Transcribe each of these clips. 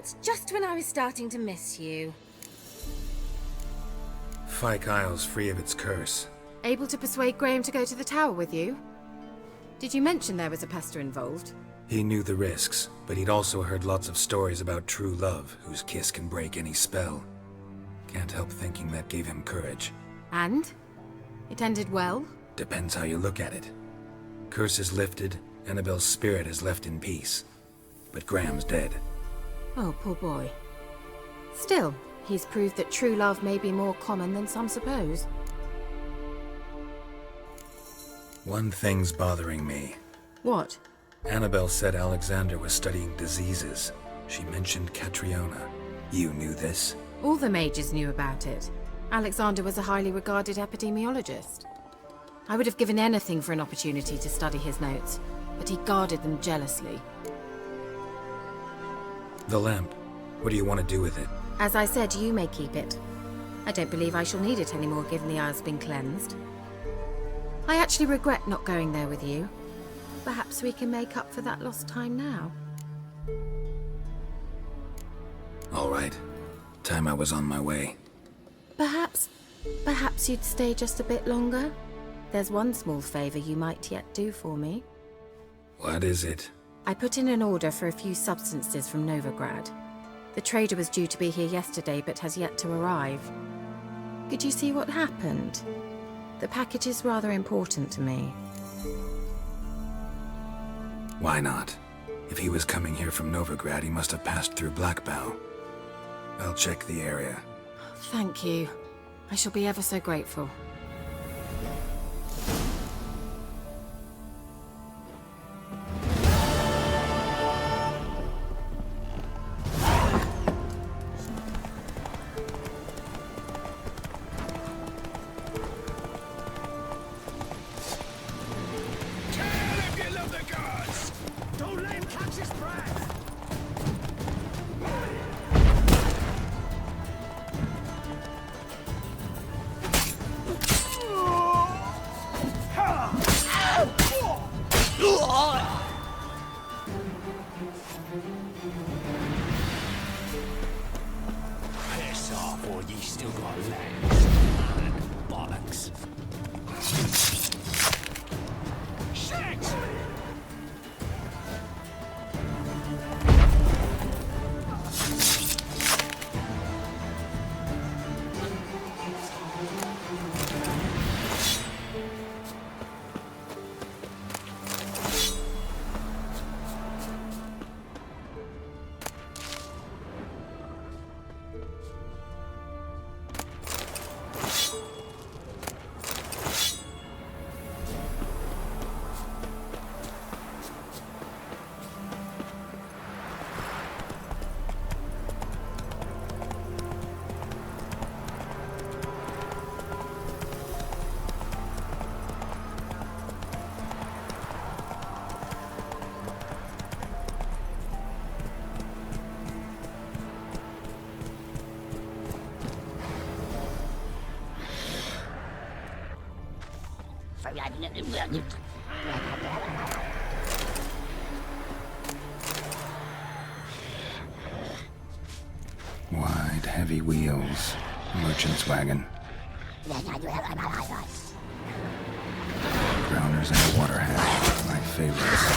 Geralt, just when I was starting to miss you. Fyke Isle's free of its curse. Able to persuade Graham to go to the tower with you? Did you mention there was a pester involved? He knew the risks, but he'd also heard lots of stories about true love, whose kiss can break any spell. Can't help thinking that gave him courage. And? It ended well? Depends how you look at it. Curse is lifted, Annabelle's spirit is left in peace. But Graham's dead. Oh, poor boy. Still, he's proved that true love may be more common than some suppose. One thing's bothering me. What? Annabelle said Alexander was studying diseases. She mentioned Catriona. You knew this? All the mages knew about it. Alexander was a highly regarded epidemiologist. I would have given anything for an opportunity to study his notes, but he guarded them jealously. The lamp. What do you want to do with it? As I said, you may keep it. I don't believe I shall need it anymore, given the Isle's been cleansed. I actually regret not going there with you. Perhaps we can make up for that lost time now. All right. Time I was on my way. Perhaps you'd stay just a bit longer? There's one small favor you might yet do for me. What is it? I put in an order for a few substances from Novigrad. The trader was due to be here yesterday, but has yet to arrive. Could you see what happened? The package is rather important to me. Why not? If he was coming here from Novigrad, he must have passed through Blackbough. I'll check the area. Thank you. I shall be ever so grateful. Piss off, or ye still got legs. Bollocks. Shit! Wide, heavy wheels. Merchant's wagon. Grounders and a water hatch. My favorites.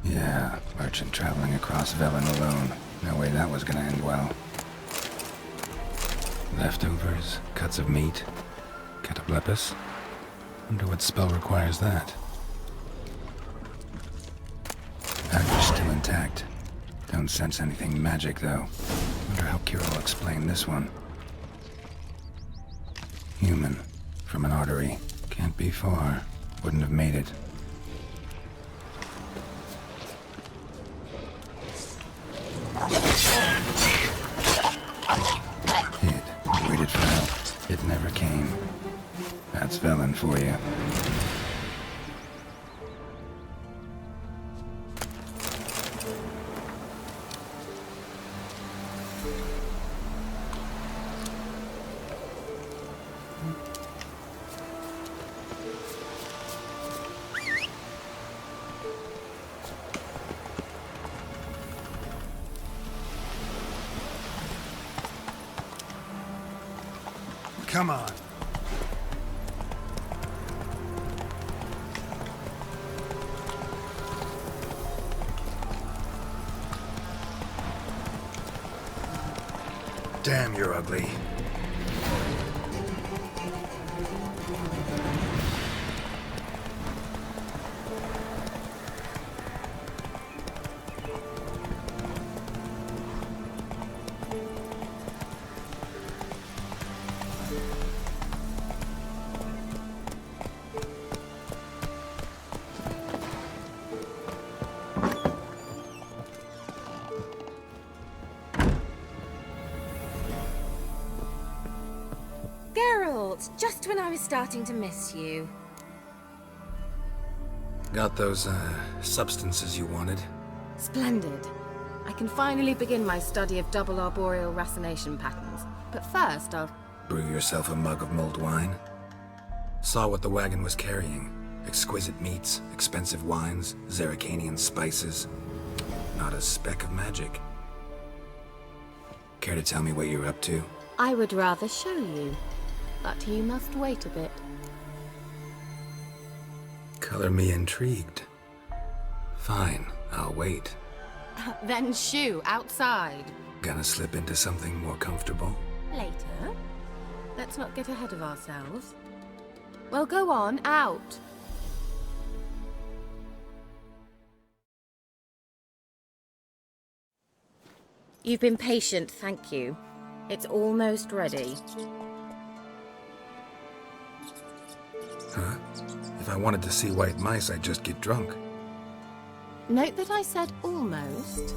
Yeah, merchant traveling across Velen alone. No way that was gonna end well. Leftovers, cuts of meat, cataplepis. Wonder what spell requires that. Package still intact. Don't sense anything magic, though. Wonder how Keira will explain this one. Human. From an artery. Can't be far. Wouldn't have made it. Hid. Waited for help. It never came. That's Velen for you. Come on. Damn, you're ugly. Geralt, just when I was starting to miss you. Got those, substances you wanted? Splendid. I can finally begin my study of double arboreal racination patterns. But first, I'll... Brew yourself a mug of mulled wine? Saw what the wagon was carrying. Exquisite meats, expensive wines, Zerrikanian spices. Not a speck of magic. Care to tell me what you're up to? I would rather show you. But you must wait a bit. Color me intrigued. Fine, I'll wait. Then shoo, outside. Gonna slip into something more comfortable? Later. Let's not get ahead of ourselves. Well, go on, out. You've been patient, thank you. It's almost ready. Huh? If I wanted to see white mice, I'd just get drunk. Note that I said almost.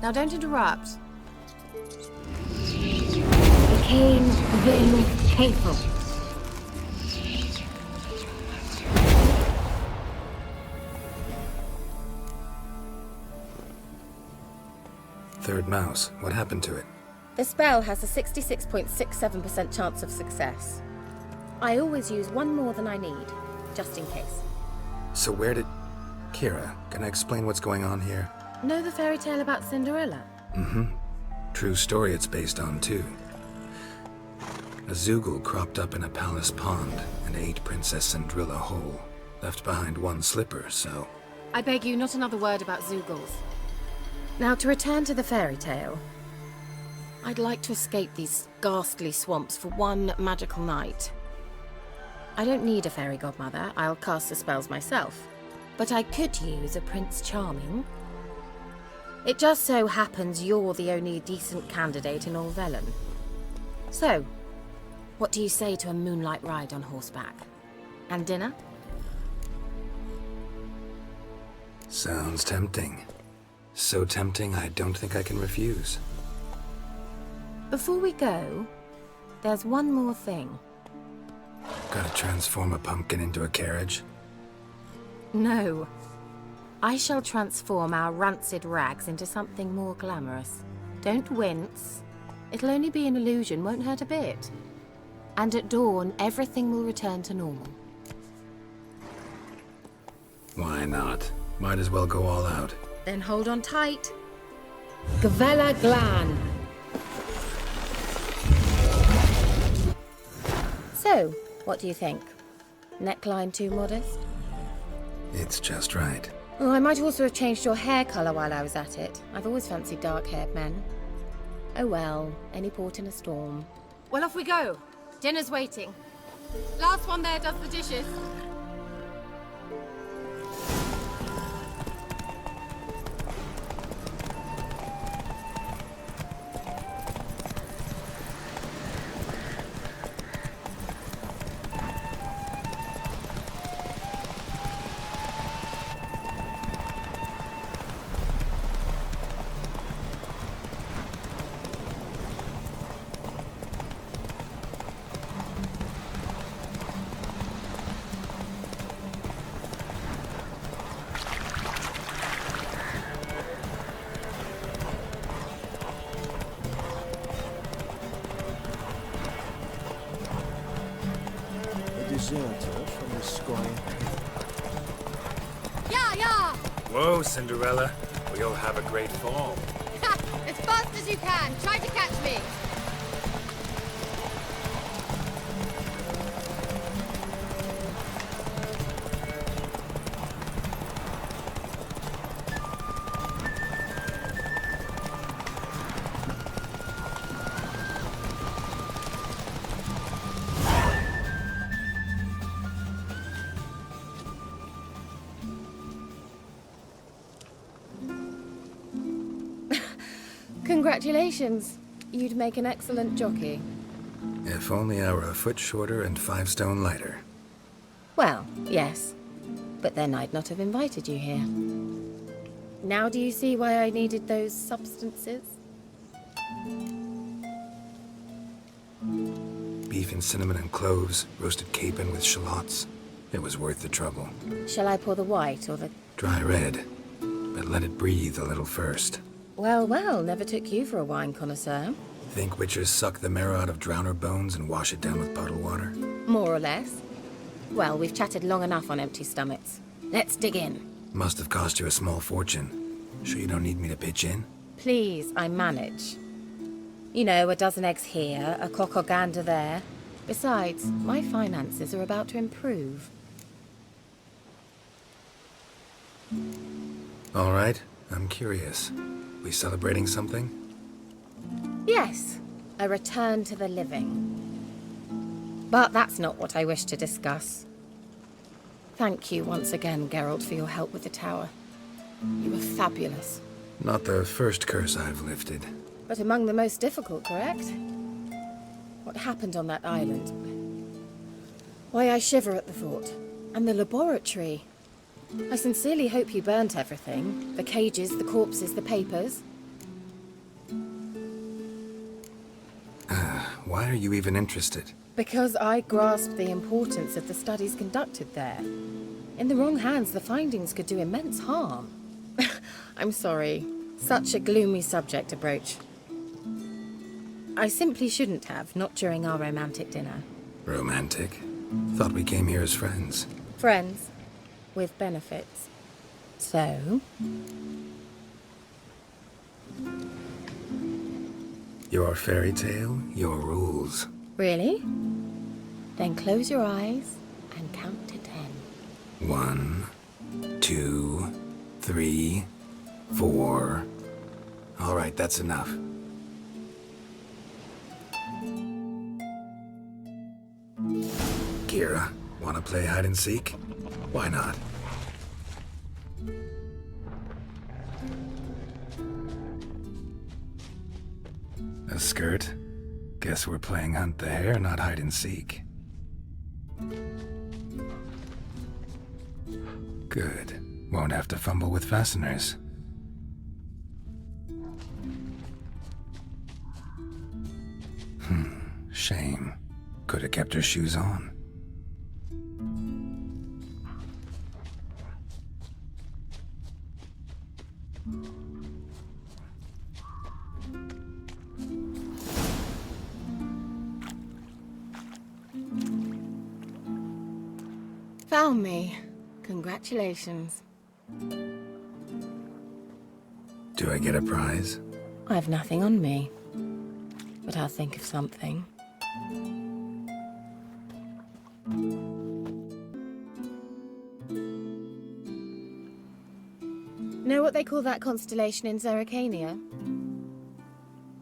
Now don't interrupt. Became very careful. Third mouse. What happened to it? The spell has a 66.67% chance of success. I always use one more than I need, just in case. So where did... Keira, can I explain what's going on here? Know the fairy tale about Cinderella? Mm-hmm. True story it's based on, too. A Zoogle cropped up in a palace pond and ate Princess Cinderella whole. Left behind one slipper, so... I beg you, not another word about Zoogles. Now, to return to the fairy tale. I'd like to escape these ghastly swamps for one magical night. I don't need a fairy godmother, I'll cast the spells myself. But I could use a Prince Charming. It just so happens you're the only decent candidate in all Velen. So, what do you say to a moonlight ride on horseback? And dinner? Sounds tempting. So tempting, I don't think I can refuse. Before we go, there's one more thing. Gotta transform a pumpkin into a carriage? No. I shall transform our rancid rags into something more glamorous. Don't wince. It'll only be an illusion, won't hurt a bit. And at dawn, everything will return to normal. Why not? Might as well go all out. Then hold on tight. Gavella Glan. So, what do you think? Neckline too modest? It's just right. Oh, I might also have changed your hair colour while I was at it. I've always fancied dark-haired men. Oh well, any port in a storm. Well, off we go. Dinner's waiting. Last one there does the dishes. Deserter from the squire. Yeah! Whoa, Cinderella. We'll have a great fall. As fast as you can. Try to catch me. Congratulations. You'd make an excellent jockey. If only I were a foot shorter and 5 stone lighter. Well, yes. But then I'd not have invited you here. Now do you see why I needed those substances? Beef and cinnamon and cloves, roasted capon with shallots. It was worth the trouble. Shall I pour the white or the... Dry red, but let it breathe a little first. Well, well, never took you for a wine connoisseur. Think witchers suck the marrow out of drowner bones and wash it down with puddle water? More or less. Well, we've chatted long enough on empty stomachs. Let's dig in. Must have cost you a small fortune. Sure you don't need me to pitch in? Please, I manage. You know, a dozen eggs here, a cock or gander there. Besides, my finances are about to improve. All right, I'm curious. We celebrating something? Yes, a return to the living. But that's not what I wish to discuss. Thank you once again, Geralt, for your help with the tower. You were fabulous. Not the first curse I've lifted. But among the most difficult, correct? What happened on that island? Why, I shiver at the thought. And the laboratory. I sincerely hope you burnt everything. The cages, the corpses, the papers. Why are you even interested? Because I grasped the importance of the studies conducted there. In the wrong hands, the findings could do immense harm. I'm sorry. Such a gloomy subject to broach. I simply shouldn't have, not during our romantic dinner. Romantic? Thought we came here as friends. Friends. With benefits. So? Your fairy tale, your rules. Really? Then close your eyes and count to 10. 1, 2, 3, 4. All right, that's enough. Keira, wanna play hide and seek? Why not? A skirt? Guess we're playing hunt the hare, not hide and seek. Good. Won't have to fumble with fasteners. Shame. Could have kept her shoes on. Found me. Congratulations. Do I get a prize? I have nothing on me. But I'll think of something. Know what they call that constellation in Zerrikania?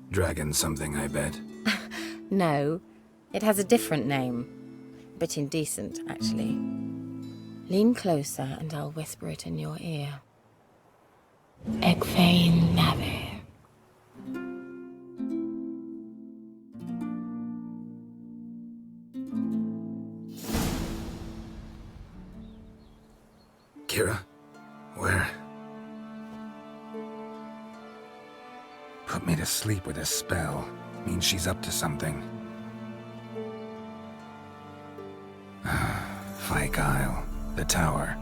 Dragon something, I bet. No, it has a different name. Bit indecent, actually. Lean closer and I'll whisper it in your ear. Egfain Nave. Keira? Where? Put me to sleep with a spell. Means she's up to something. Fyke Isle. The tower.